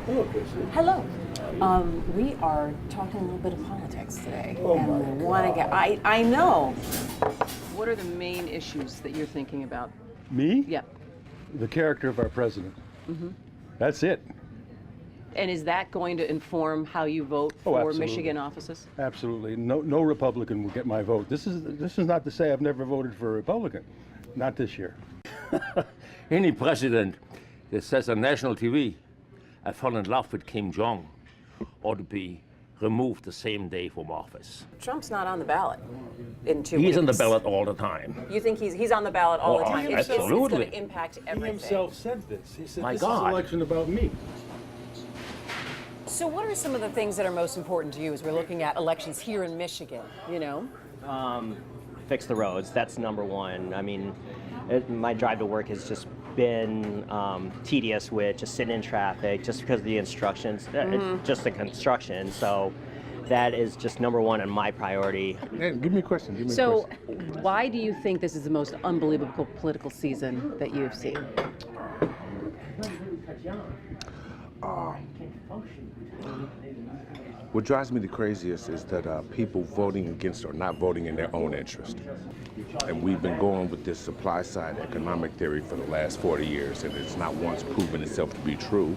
Hello, Chrissy. Hello. We are talking a little bit of politics today. Oh and my we want to God. get, I know. What are the main issues that you're thinking about? Me? Yeah. The character of our president. That's it. And is that going to inform how you vote Oh, for absolutely. Michigan offices? Absolutely. No Republican will get my vote. This is not to say I've never voted for a Republican. Not this year. Any president that says on national TV, I fall in love with Kim Jong, ought to be removed the same day from office. Trump's not on the ballot in 2 weeks. He's on the ballot all the time. You think he's on the ballot all the Oh, time? absolutely. It's going to impact He everything. himself said this. He said, My this God. is an election about me. So what are some of the things that are most important to you as we're looking at elections here in Michigan, you know? Fix the roads. That's number one. I mean, my drive to work has just been tedious with just sitting in traffic just because of the instructions, just the construction. So that is just number one on my priority. Hey, give me a question. So why do you think this is the most unbelievable political season that you've seen? What drives me the craziest is that people voting against or not voting in their own interest. And we've been going with this supply side economic theory for the last 40 years, and it's not once proven itself to be true.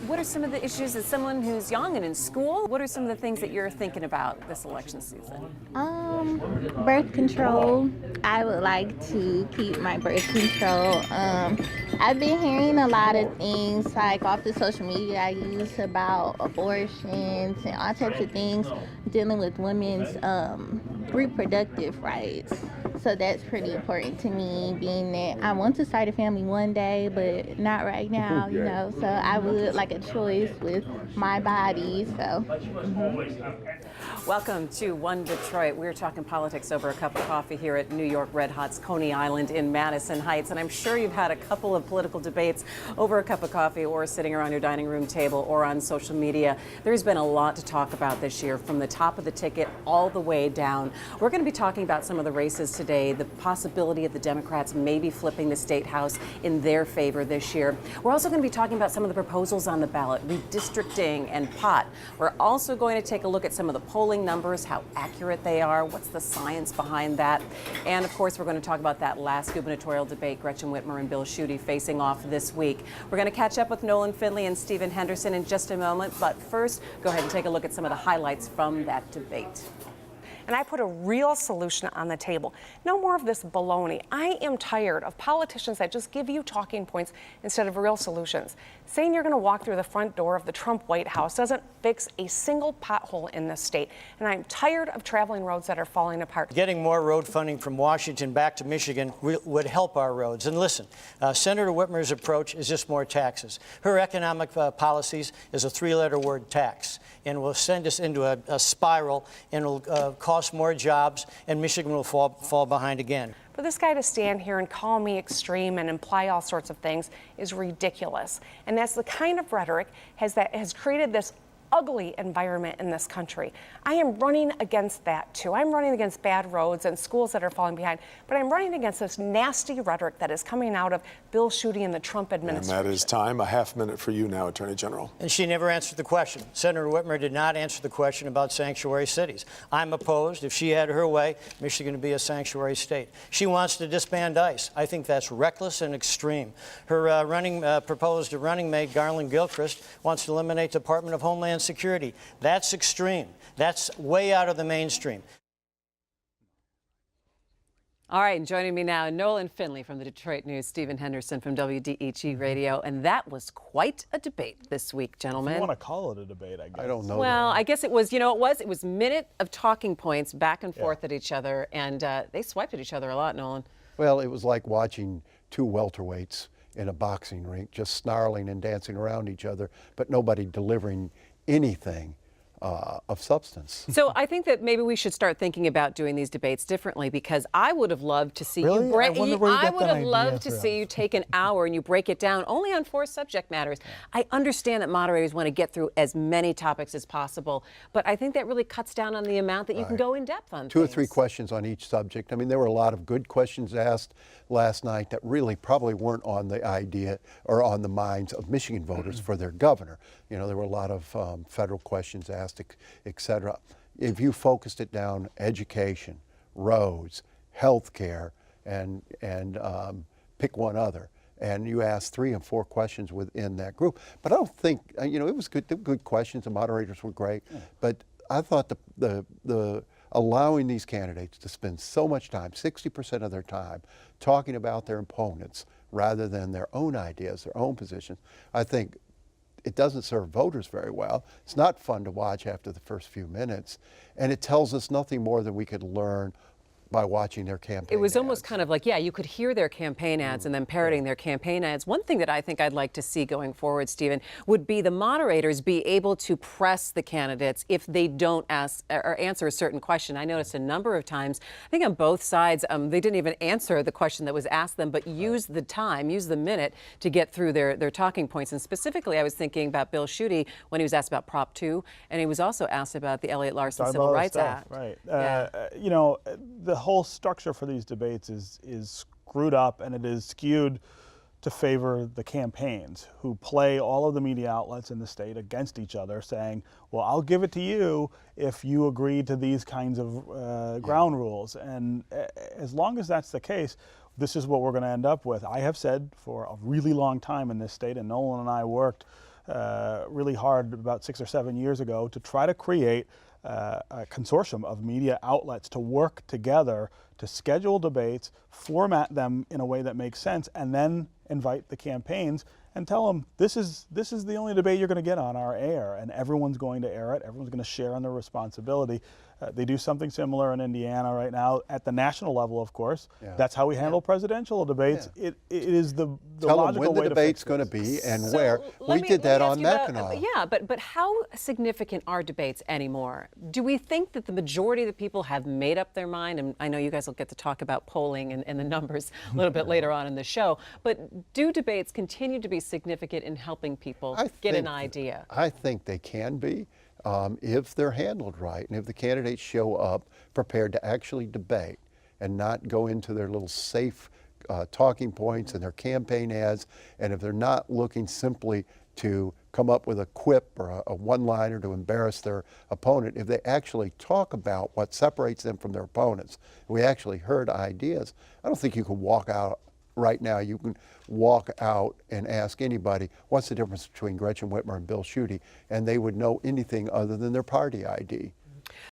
What are some of the issues as someone who's young and in school? What are some of the things that you're thinking about this election season? Birth control. I would like to keep my birth control. I've been hearing a lot of things like off the social media I use about abortions and all types of things dealing with women's reproductive rights. So that's pretty important to me, being that I want to start a family one day, but not right now, you know. So I would like a choice with my body, so. Welcome to One Detroit. We're talking politics over a cup of coffee here at New York Red Hot's Coney Island in Madison Heights. And I'm sure you've had a couple of political debates over a cup of coffee or sitting around your dining room table or on social media. There's been a lot to talk about this year, from the top of the ticket all the way down. We're going to be talking about some of the races today, the possibility of the Democrats maybe flipping the state house in their favor this year. We're also going to be talking about some of the proposals on the ballot, redistricting and pot. We're also going to take a look at some of the polling numbers, how accurate they are, what's the science behind that. And of course, we're going to talk about that last gubernatorial debate, Gretchen Whitmer and Bill Schuette facing off this week. We're going to catch up with Nolan Finley and Stephen Henderson in just a moment. But first, go ahead and take a look at some of the highlights from that debate. And I put a real solution on the table. No more of this baloney. I am tired of politicians that just give you talking points instead of real solutions. Saying you're going to walk through the front door of the Trump White House doesn't fix a single pothole in this state. And I'm tired of traveling roads that are falling apart. Getting more road funding from Washington back to Michigan would help our roads. And listen, Senator Whitmer's approach is just more taxes. Her economic policies is a three-letter word, tax, and will send us into a spiral, and will cost more jobs, and Michigan will fall behind again. For this guy to stand here and call me extreme and imply all sorts of things is ridiculous. And that's the kind of rhetoric that has created this ugly environment in this country. I am running against that too. I'm running against bad roads and schools that are falling behind, but I'm running against this nasty rhetoric that is coming out of Bill Schuette and the Trump administration. And that is time. A half minute for you now, Attorney General. And she never answered the question. Senator Whitmer did not answer the question about sanctuary cities. I'm opposed. If she had her way, Michigan would be a sanctuary state. She wants to disband ICE. I think that's reckless and extreme. Her proposed running mate, Garland Gilchrist, wants to eliminate Department of Homeland Security. That's extreme. That's way out of the mainstream. All right, and joining me now, Nolan Finley from the Detroit News, Stephen Henderson from WDEG Radio, and that was quite a debate this week, gentlemen. I want to call it a debate, I guess. I don't know. Well, I guess it was, it was a minute of talking points back and forth at each other, and they swiped at each other a lot, Nolan. Well, it was like watching two welterweights in a boxing rink, just snarling and dancing around each other, but nobody delivering anything of substance. So I think that maybe we should start thinking about doing these debates differently, because I would have loved to see Really? you break. I wonder where you I got would that have idea loved to from. see you take an hour and you break it down only on 4 subject matters. I understand that moderators want to get through as many topics as possible, but I think that really cuts down on the amount that you can go in depth on. 2 or 3 things. questions on each subject. I mean, there were a lot of good questions asked last night that really probably weren't on the idea or on the minds of Michigan voters for their governor. You know, there were a lot of federal questions asked, et cetera. If you focused it down, education, roads, health care, and pick one other, and you asked 3 and 4 questions within that group. But I don't think, you know, it was good questions. The moderators were great, but I thought the allowing these candidates to spend so much time, 60% of their time, talking about their opponents rather than their own ideas, their own positions, I think it doesn't serve voters very well. It's not fun to watch after the first few minutes, and it tells us nothing more than we could learn by watching their campaign It was almost ads. kind of like, yeah, you could hear their campaign ads and then parroting their campaign ads. One thing that I think I'd like to see going forward, Stephen, would be the moderators be able to press the candidates if they don't ask or answer a certain question. I noticed a number of times, I think on both sides, they didn't even answer the question that was asked them, but use the time, use the minute to get through their talking points. And specifically, I was thinking about Bill Schuette when he was asked about Prop 2, and he was also asked about the Elliott Larson Talk Civil about Rights stuff, Act. Right. Yeah. You know, the whole structure for these debates is screwed up, and it is skewed to favor the campaigns, who play all of the media outlets in the state against each other, saying, well, I'll give it to you if you agree to these kinds of ground rules. And as long as that's the case, this is what we're going to end up with. I have said for a really long time in this state, and Nolan and I worked really hard about 6 or 7 years ago to try to create a consortium of media outlets to work together to schedule debates, format them in a way that makes sense, and then invite the campaigns and tell them this is the only debate you're going to get on our air, and everyone's going to air it. Everyone's going to share on the responsibility. They do something similar in Indiana right now at the national level, of course. Yeah. That's how we handle presidential debates. Yeah. It is the Tell them logical when the way to debate's fix going to this. be and So where. let We me- did that let on me ask you Mackinac. yeah, but how significant are debates anymore? Do we think that the majority of the people have made up their mind? And I know you guys will get to talk about polling and the numbers a little bit later on in the show. But do debates continue to be significant in helping people get an idea? I think they can be if they're handled right, and if the candidates show up prepared to actually debate and not go into their little safe talking points and their campaign ads, and if they're not looking simply to come up with a quip or a one-liner to embarrass their opponent, if they actually talk about what separates them from their opponents, we actually heard ideas, I don't think you can walk out right now. You can walk out and ask anybody, what's the difference between Gretchen Whitmer and Bill Schuette, and they would know anything other than their party ID.